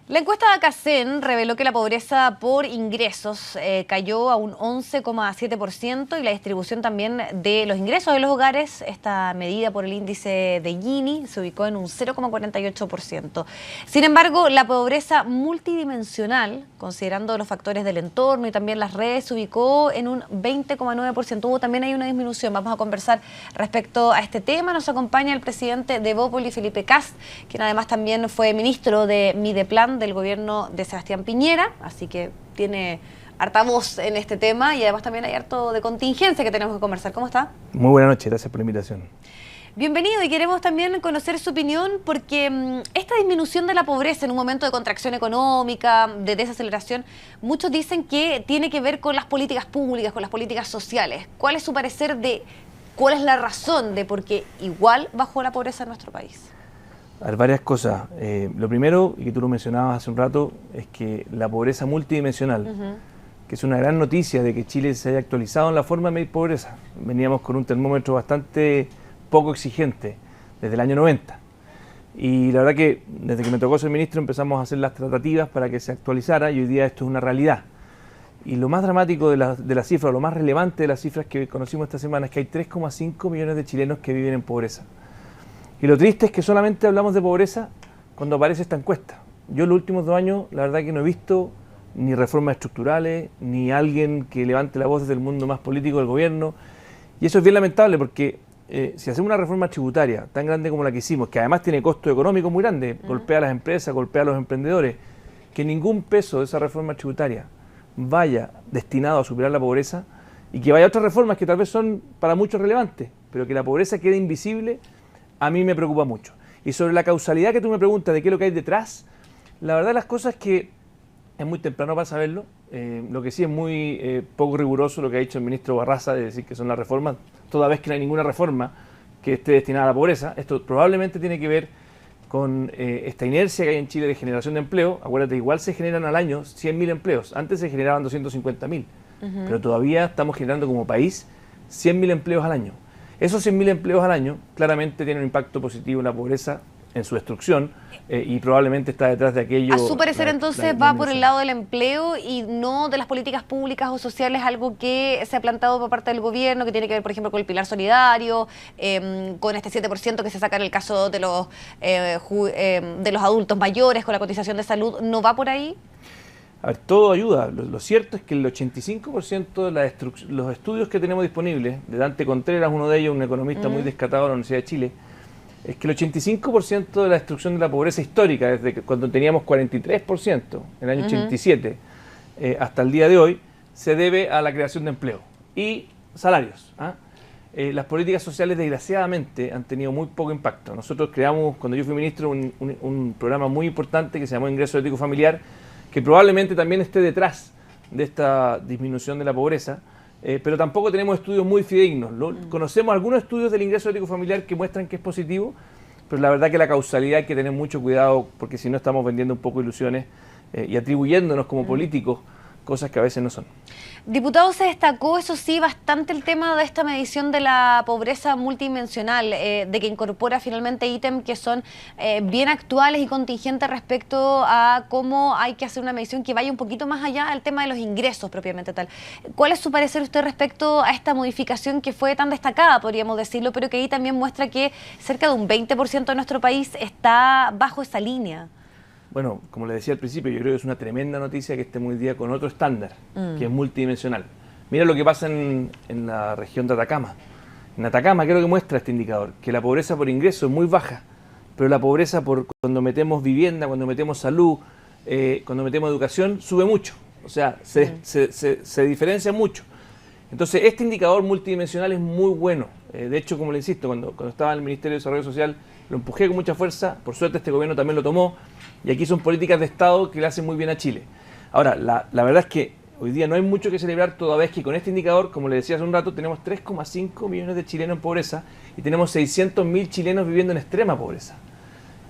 La encuesta de Acacen reveló que la pobreza por ingresos cayó a un 11,7% y la distribución también de los ingresos de los hogares, esta medida por el índice de Gini, se ubicó en un 0,48%. Sin embargo, la pobreza multidimensional, considerando los factores del entorno y también las redes, se ubicó en un 20,9%. Hubo también ahí una disminución. Vamos a conversar respecto a este tema. Nos acompaña el presidente de Evópoli, Felipe Kast, quien además también fue ministro de Mideplan del gobierno de Sebastián Piñera, así que tiene harta voz en este tema y además también hay harto de contingencia que tenemos que conversar. ¿Cómo está? Muy buena noche, gracias por la invitación. Bienvenido, y queremos también conocer su opinión porque esta disminución de la pobreza en un momento de contracción económica, de desaceleración, muchos dicen que tiene que ver con las políticas públicas, con las políticas sociales. ¿Cuál es su parecer de cuál es la razón de por qué igual bajó la pobreza en nuestro país? A ver, varias cosas. Lo primero, y que tú lo mencionabas hace un rato, es que la pobreza multidimensional, que es una gran noticia de que Chile se haya actualizado en la forma de medir pobreza. Veníamos con un termómetro bastante poco exigente desde el año 90. Y la verdad que desde que me tocó ser ministro empezamos a hacer las tratativas para que se actualizara y hoy día esto es una realidad. Y lo más dramático de la cifra, lo más relevante de las cifras que conocimos esta semana es que hay 3,5 millones de chilenos que viven en pobreza. Y lo triste es que solamente hablamos de pobreza cuando aparece esta encuesta. Yo en los últimos 2 años, la verdad que no he visto ni reformas estructurales, ni alguien que levante la voz desde el mundo más político del gobierno. Y eso es bien lamentable porque si hacemos una reforma tributaria tan grande como la que hicimos, que además tiene costo económico muy grande, golpea a las empresas, golpea a los emprendedores, que ningún peso de esa reforma tributaria vaya destinado a superar la pobreza y que vaya a otras reformas que tal vez son para muchos relevantes, pero que la pobreza quede invisible, a mí me preocupa mucho. Y sobre la causalidad que tú me preguntas de qué es lo que hay detrás, la verdad las cosas es que es muy temprano para saberlo. Lo que sí es muy poco riguroso lo que ha dicho el ministro Barraza de decir que son las reformas, toda vez que no hay ninguna reforma que esté destinada a la pobreza. Esto probablemente tiene que ver con esta inercia que hay en Chile de generación de empleo. Acuérdate, igual se generan al año 100.000 empleos. Antes se generaban 250.000, pero todavía estamos generando como país 100.000 empleos al año. Esos 100.000 empleos al año claramente tienen un impacto positivo en la pobreza, en su destrucción, y probablemente está detrás de aquello. A su parecer entonces va por el lado del empleo y no de las políticas públicas o sociales, algo que se ha plantado por parte del gobierno, que tiene que ver, por ejemplo, con el pilar solidario, con este 7% que se saca en el caso de los adultos mayores, con la cotización de salud. ¿No va por ahí? A ver, todo ayuda. Lo cierto es que el 85% de los estudios que tenemos disponibles, de Dante Contreras, uno de ellos, un economista muy descatado de la Universidad de Chile, es que el 85% de la destrucción de la pobreza histórica, desde cuando teníamos 43% en el año 87 hasta el día de hoy, se debe a la creación de empleo y salarios. Las políticas sociales, desgraciadamente, han tenido muy poco impacto. Nosotros creamos, cuando yo fui ministro, un programa muy importante que se llamó Ingreso Ético Familiar, que probablemente también esté detrás de esta disminución de la pobreza, pero tampoco tenemos estudios muy fidedignos. Conocemos algunos estudios del ingreso ético familiar que muestran que es positivo, pero la verdad que la causalidad hay que tener mucho cuidado, porque si no estamos vendiendo un poco ilusiones y atribuyéndonos como políticos cosas que a veces no son. Diputado, se destacó, eso sí, bastante el tema de esta medición de la pobreza multidimensional, de que incorpora finalmente ítems que son bien actuales y contingentes respecto a cómo hay que hacer una medición que vaya un poquito más allá del tema de los ingresos propiamente tal. ¿Cuál es su parecer usted respecto a esta modificación que fue tan destacada, podríamos decirlo, pero que ahí también muestra que cerca de un 20% de nuestro país está bajo esa línea? Bueno, como le decía al principio, yo creo que es una tremenda noticia que estemos hoy día con otro estándar, que es multidimensional. Mira lo que pasa en la región de Atacama. En Atacama, ¿qué es lo que muestra este indicador? Que la pobreza por ingreso es muy baja, pero la pobreza por cuando metemos vivienda, cuando metemos salud, cuando metemos educación, sube mucho. O sea, se diferencia mucho. Entonces, este indicador multidimensional es muy bueno. De hecho, como le insisto, cuando estaba en el Ministerio de Desarrollo Social, lo empujé con mucha fuerza. Por suerte, este gobierno también lo tomó. Y aquí son políticas de Estado que le hacen muy bien a Chile. Ahora, la verdad es que hoy día no hay mucho que celebrar, toda vez que con este indicador, como le decía hace un rato, tenemos 3,5 millones de chilenos en pobreza y tenemos 600.000 chilenos viviendo en extrema pobreza.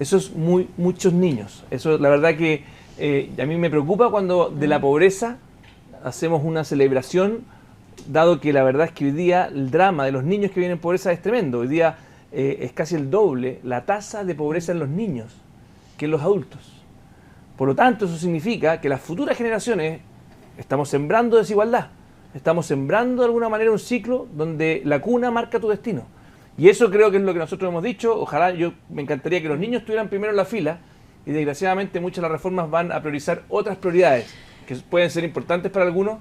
Eso es muchos niños. Eso, la verdad que a mí me preocupa cuando de la pobreza hacemos una celebración, dado que la verdad es que hoy día el drama de los niños que viven en pobreza es tremendo. Hoy día es casi el doble la tasa de pobreza en los niños que en los adultos. Por lo tanto, eso significa que las futuras generaciones estamos sembrando desigualdad. Estamos sembrando de alguna manera un ciclo donde la cuna marca tu destino. Y eso creo que es lo que nosotros hemos dicho. Ojalá, me encantaría que los niños estuvieran primero en la fila, y desgraciadamente muchas de las reformas van a priorizar otras prioridades que pueden ser importantes para algunos,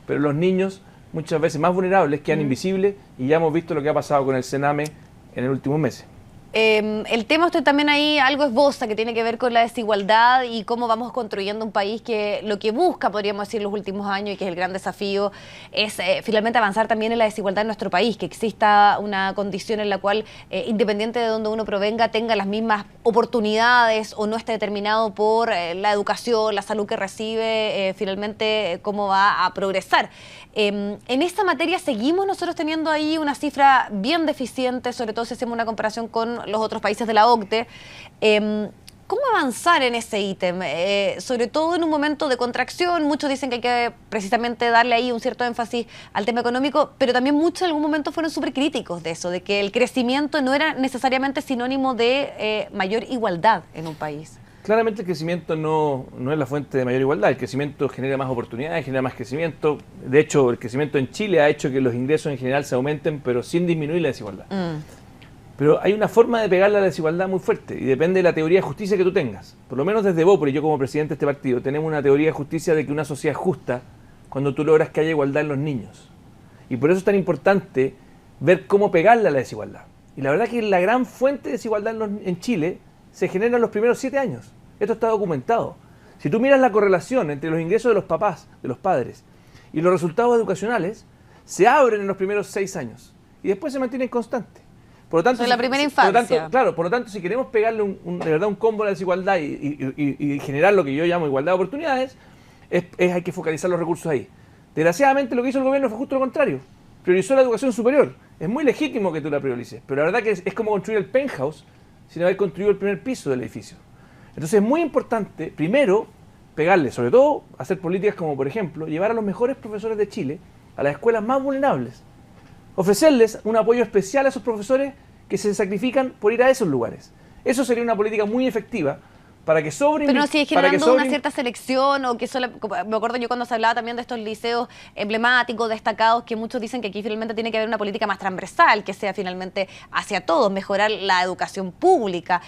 pero los niños muchas veces más vulnerables quedan invisibles, y ya hemos visto lo que ha pasado con el Sename en el último mes. El tema, usted también ahí algo esboza que tiene que ver con la desigualdad y cómo vamos construyendo un país que lo que busca, podríamos decir, los últimos años, y que es el gran desafío, es finalmente avanzar también en la desigualdad en nuestro país, que exista una condición en la cual, independiente de donde uno provenga, tenga las mismas oportunidades o no esté determinado por la educación, la salud que recibe, finalmente cómo va a progresar. En esta materia seguimos nosotros teniendo ahí una cifra bien deficiente, sobre todo si hacemos una comparación con los otros países de la OCDE. ¿Cómo avanzar en ese ítem? Sobre todo en un momento de contracción, muchos dicen que hay que precisamente darle ahí un cierto énfasis al tema económico, pero también muchos en algún momento fueron súper críticos de eso, de que el crecimiento no era necesariamente sinónimo de mayor igualdad en un país. Claramente el crecimiento no es la fuente de mayor igualdad. El crecimiento genera más oportunidades, genera más crecimiento. De hecho, el crecimiento en Chile ha hecho que los ingresos en general se aumenten, pero sin disminuir la desigualdad. Pero hay una forma de pegarle a la desigualdad muy fuerte, y depende de la teoría de justicia que tú tengas. Por lo menos desde Bópoli, yo como presidente de este partido, tenemos una teoría de justicia de que una sociedad es justa cuando tú logras que haya igualdad en los niños. Y por eso es tan importante ver cómo pegarle a la desigualdad. Y la verdad que la gran fuente de desigualdad en Chile se genera en los primeros 7 años. Esto está documentado. Si tú miras la correlación entre los ingresos de los papás, de los padres, y los resultados educacionales, se abren en los primeros 6 años y después se mantienen constantes. Por lo tanto, en la primera infancia. Por lo tanto, si queremos pegarle de verdad un combo a la desigualdad y generar lo que yo llamo igualdad de oportunidades, hay que focalizar los recursos ahí. Desgraciadamente, lo que hizo el gobierno fue justo lo contrario. Priorizó la educación superior. Es muy legítimo que tú la priorices, pero la verdad que es como construir el penthouse sin haber construido el primer piso del edificio. Entonces es muy importante, primero, pegarle, sobre todo, hacer políticas como, por ejemplo, llevar a los mejores profesores de Chile a las escuelas más vulnerables. Ofrecerles un apoyo especial a esos profesores que se sacrifican por ir a esos lugares. Eso sería una política muy efectiva para que Pero no sigue generando una cierta selección, o que me acuerdo yo cuando se hablaba también de estos liceos emblemáticos, destacados, que muchos dicen que aquí finalmente tiene que haber una política más transversal, que sea finalmente hacia todos, mejorar la educación pública,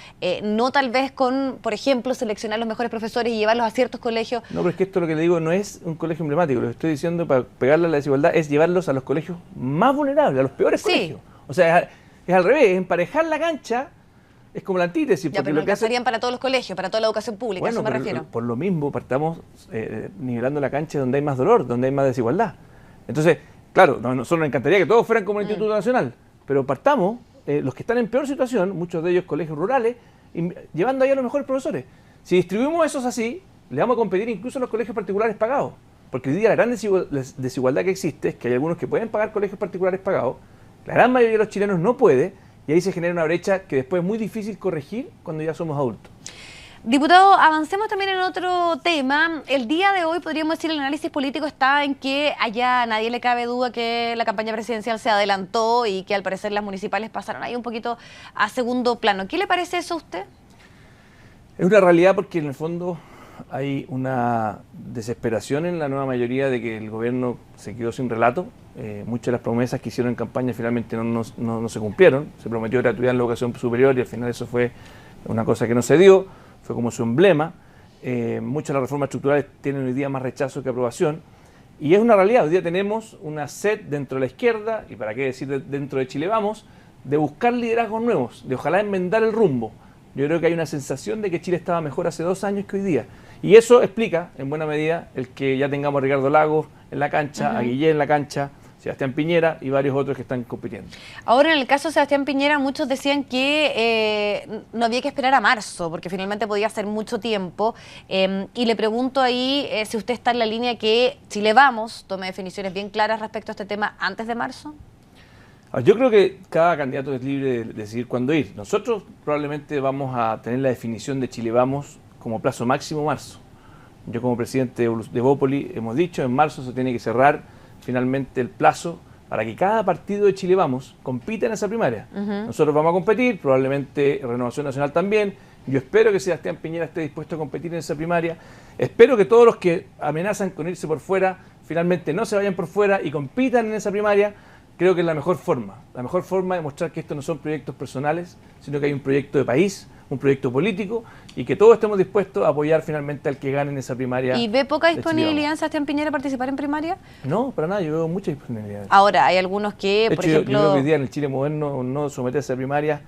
no tal vez con, por ejemplo, seleccionar los mejores profesores y llevarlos a ciertos colegios. No, pero es que esto lo que le digo no es un colegio emblemático, lo que estoy diciendo para pegarle a la desigualdad es llevarlos a los colegios más vulnerables, a los peores colegios. O sea, es al revés, es emparejar la cancha. Es como la antítesis. Ya, pero no alcanzarían para todos los colegios, para toda la educación pública, bueno, a eso me refiero. Por lo mismo, partamos nivelando la cancha donde hay más dolor, donde hay más desigualdad. Entonces, claro, nosotros nos encantaría que todos fueran como el Instituto Nacional, pero partamos, los que están en peor situación, muchos de ellos colegios rurales, llevando ahí a los mejores profesores. Si distribuimos esos así, le vamos a competir incluso a los colegios particulares pagados. Porque hoy día la gran desigualdad que existe es que hay algunos que pueden pagar colegios particulares pagados, la gran mayoría de los chilenos no puede. Y ahí se genera una brecha que después es muy difícil corregir cuando ya somos adultos. Diputado, avancemos también en otro tema. El día de hoy, podríamos decir, el análisis político está en que allá nadie le cabe duda que la campaña presidencial se adelantó y que al parecer las municipales pasaron ahí un poquito a segundo plano. ¿Qué le parece eso a usted? Es una realidad porque en el fondo hay una desesperación en la nueva mayoría de que el gobierno se quedó sin relato. Muchas de las promesas que hicieron en campaña finalmente no se cumplieron. Se prometió gratuidad en la educación superior y al final eso fue una cosa que no se dio, fue como su emblema. Muchas de las reformas estructurales tienen hoy día más rechazo que aprobación, y es una realidad. Hoy día tenemos una sed dentro de la izquierda, y para qué decir dentro de Chile Vamos, de buscar liderazgos nuevos, de ojalá enmendar el rumbo. Yo creo que hay una sensación de que Chile estaba mejor hace 2 años que hoy día. Y eso explica, en buena medida, el que ya tengamos a Ricardo Lagos en la cancha, a Guillén en la cancha, Sebastián Piñera y varios otros que están compitiendo. Ahora, en el caso de Sebastián Piñera, muchos decían que no había que esperar a marzo, porque finalmente podía ser mucho tiempo. Y le pregunto ahí si usted está en la línea que Chile Vamos tome definiciones bien claras respecto a este tema antes de marzo. Yo creo que cada candidato es libre de decidir cuándo ir. Nosotros probablemente vamos a tener la definición de Chile Vamos como plazo máximo marzo. Yo como presidente de Bópoli hemos dicho, en marzo se tiene que cerrar finalmente el plazo para que cada partido de Chile Vamos compita en esa primaria. Nosotros vamos a competir, probablemente Renovación Nacional también, Yo espero que Sebastián Piñera esté dispuesto a competir en esa primaria. Espero que todos los que amenazan con irse por fuera, finalmente no se vayan por fuera y compitan en esa primaria. Creo que es la mejor forma de mostrar que estos no son proyectos personales, sino que hay un proyecto de país, un proyecto político, y que todos estemos dispuestos a apoyar finalmente al que gane en esa primaria. ¿Y ve poca disponibilidad en Sebastián Piñera participar en primaria? No, para nada, yo veo mucha disponibilidad. Ahora, hay algunos que, por ejemplo... Yo creo que hoy día en el Chile moderno no someterse a primaria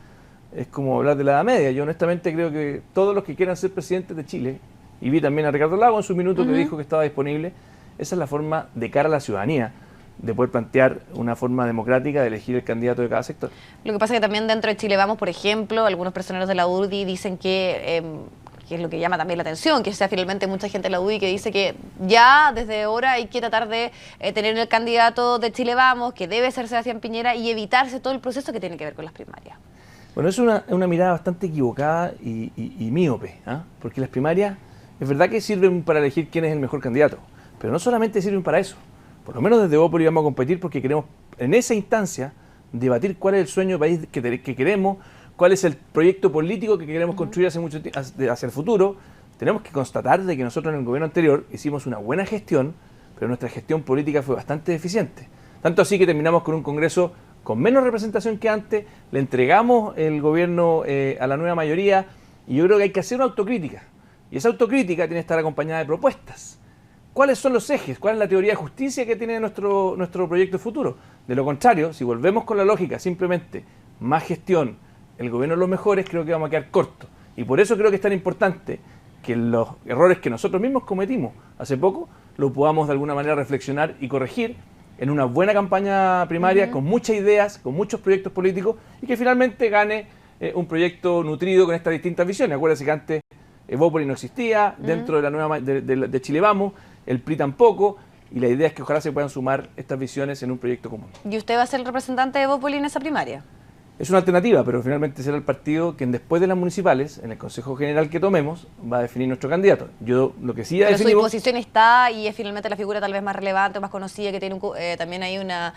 es como hablar de la Edad Media. Yo honestamente creo que todos los que quieran ser presidentes de Chile, y vi también a Ricardo Lagos en su minuto que dijo que estaba disponible, esa es la forma de cara a la ciudadanía de poder plantear una forma democrática de elegir el candidato de cada sector. Lo que pasa es que también dentro de Chile Vamos, por ejemplo, algunos personeros de la UDI dicen que es lo que llama también la atención, que sea finalmente mucha gente de la UDI que dice que ya desde ahora hay que tratar de tener el candidato de Chile Vamos, que debe ser Sebastián Piñera, y evitarse todo el proceso que tiene que ver con las primarias. Bueno, es una mirada bastante equivocada y míope, ¿eh? Porque las primarias es verdad que sirven para elegir quién es el mejor candidato, pero no solamente sirven para eso. Por lo menos desde Evópolis vamos a competir porque queremos en esa instancia debatir cuál es el sueño de país que queremos, cuál es el proyecto político que queremos construir hacia el futuro. Tenemos que constatar de que nosotros en el gobierno anterior hicimos una buena gestión, pero nuestra gestión política fue bastante deficiente. Tanto así que terminamos con un Congreso con menos representación que antes, le entregamos el gobierno a la nueva mayoría, y yo creo que hay que hacer una autocrítica. Y esa autocrítica tiene que estar acompañada de propuestas. ¿Cuáles son los ejes? ¿Cuál es la teoría de justicia que tiene nuestro proyecto futuro? De lo contrario, si volvemos con la lógica simplemente más gestión, el gobierno de los mejores, creo que vamos a quedar cortos. Y por eso creo que es tan importante que los errores que nosotros mismos cometimos hace poco, los podamos de alguna manera reflexionar y corregir en una buena campaña primaria, con muchas ideas, con muchos proyectos políticos, y que finalmente gane un proyecto nutrido con estas distintas visiones. Acuérdense que antes Evópolis no existía, dentro de la nueva de Chile Vamos, el PRI tampoco, y la idea es que ojalá se puedan sumar estas visiones en un proyecto común. ¿Y usted va a ser el representante de Evópolis en esa primaria? Es una alternativa, pero finalmente será el partido quien después de las municipales, en el Consejo General que tomemos, va a definir nuestro candidato. Yo lo que sí ya definimos... Pero su disposición está y es finalmente la figura tal vez más relevante o más conocida, que tiene también hay una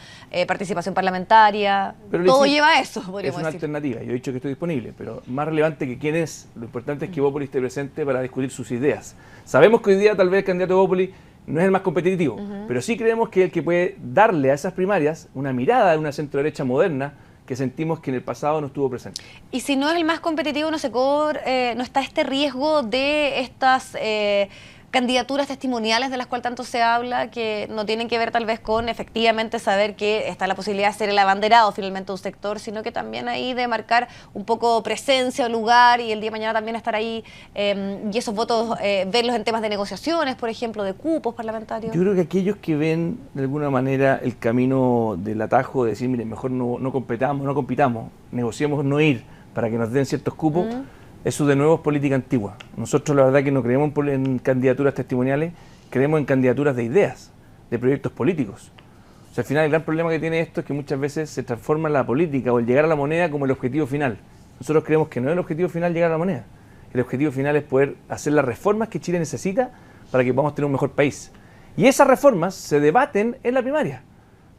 participación parlamentaria. Pero todo lleva a eso, podríamos decir. Es una alternativa. Yo he dicho que estoy disponible, pero más relevante que quién es, lo importante es que Evópolis esté presente para discutir sus ideas. Sabemos que hoy día tal vez el candidato de Evópolis no es el más competitivo, pero sí creemos que es el que puede darle a esas primarias una mirada de una centro-derecha moderna que sentimos que en el pasado no estuvo presente. Y si no es el más competitivo, no está este riesgo de estas candidaturas testimoniales de las cuales tanto se habla, que no tienen que ver tal vez con efectivamente saber que está la posibilidad de ser el abanderado finalmente de un sector, sino que también ahí de marcar un poco presencia o lugar, y el día de mañana también estar ahí y esos votos verlos en temas de negociaciones, por ejemplo, de cupos parlamentarios? Yo creo que aquellos que ven de alguna manera el camino del atajo de decir, mire, mejor no compitamos, negociemos no ir para que nos den ciertos cupos, eso de nuevo es política antigua. Nosotros la verdad que no creemos en candidaturas testimoniales, creemos en candidaturas de ideas, de proyectos políticos. O sea, al final el gran problema que tiene esto es que muchas veces se transforma la política o el llegar a la moneda como el objetivo final. Nosotros creemos que no es el objetivo final llegar a la moneda. El objetivo final es poder hacer las reformas que Chile necesita para que podamos tener un mejor país. Y esas reformas se debaten en la primaria.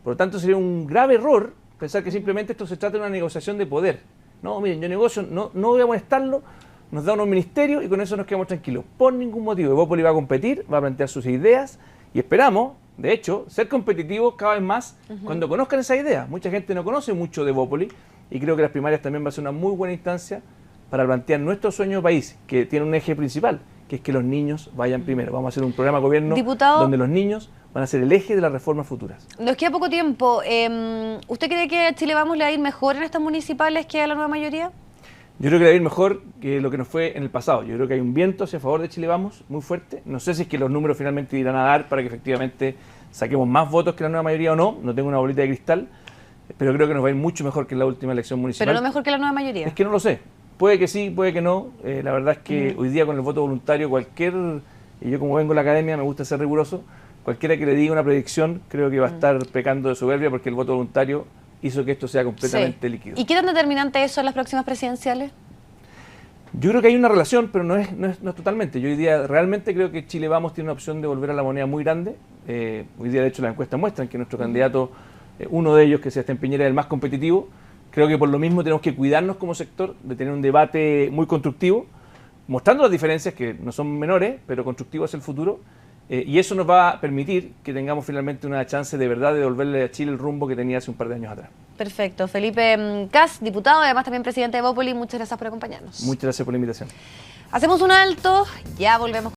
Por lo tanto, sería un grave error pensar que simplemente esto se trata de una negociación de poder. No, miren, yo negocio, no voy a molestarlo, nos da unos ministerios y con eso nos quedamos tranquilos. Por ningún motivo. Evópolis va a competir, va a plantear sus ideas y esperamos, de hecho, ser competitivos cada vez más cuando conozcan esa idea. Mucha gente no conoce mucho de Evópolis y creo que las primarias también va a ser una muy buena instancia para plantear nuestro sueño de país, que tiene un eje principal, que es que los niños vayan primero. Vamos a hacer un programa de gobierno donde los niños van a ser el eje de las reformas futuras. Nos queda poco tiempo. ¿Usted cree que a Chile Vamos le va a ir mejor en estas municipales que a la nueva mayoría? Yo creo que le va a ir mejor que lo que nos fue en el pasado. Yo creo que hay un viento hacia favor de Chile Vamos muy fuerte. No sé si es que los números finalmente irán a dar para que efectivamente saquemos más votos que la nueva mayoría o no. No tengo una bolita de cristal, pero creo que nos va a ir mucho mejor que en la última elección municipal. ¿Pero no mejor que la nueva mayoría? Es que no lo sé. Puede que sí, puede que no. La verdad es que hoy día con el voto voluntario y yo como vengo de la academia me gusta ser riguroso, cualquiera que le diga una predicción creo que va a estar pecando de soberbia porque el voto voluntario hizo que esto sea completamente líquido. ¿Y qué tan determinante es eso en las próximas presidenciales? Yo creo que hay una relación, pero no es totalmente. Yo hoy día realmente creo que Chile Vamos tiene una opción de volver a la moneda muy grande. Hoy día de hecho las encuestas muestran que nuestro candidato, uno de ellos, que Sebastián Piñera, es el más competitivo. Creo que por lo mismo tenemos que cuidarnos como sector de tener un debate muy constructivo, mostrando las diferencias que no son menores, pero constructivas hacia el futuro. Y eso nos va a permitir que tengamos finalmente una chance de verdad de devolverle a Chile el rumbo que tenía hace un par de años atrás. Perfecto. Felipe Kast, diputado y además también presidente de Evópoli, muchas gracias por acompañarnos. Muchas gracias por la invitación. Hacemos un alto, ya volvemos.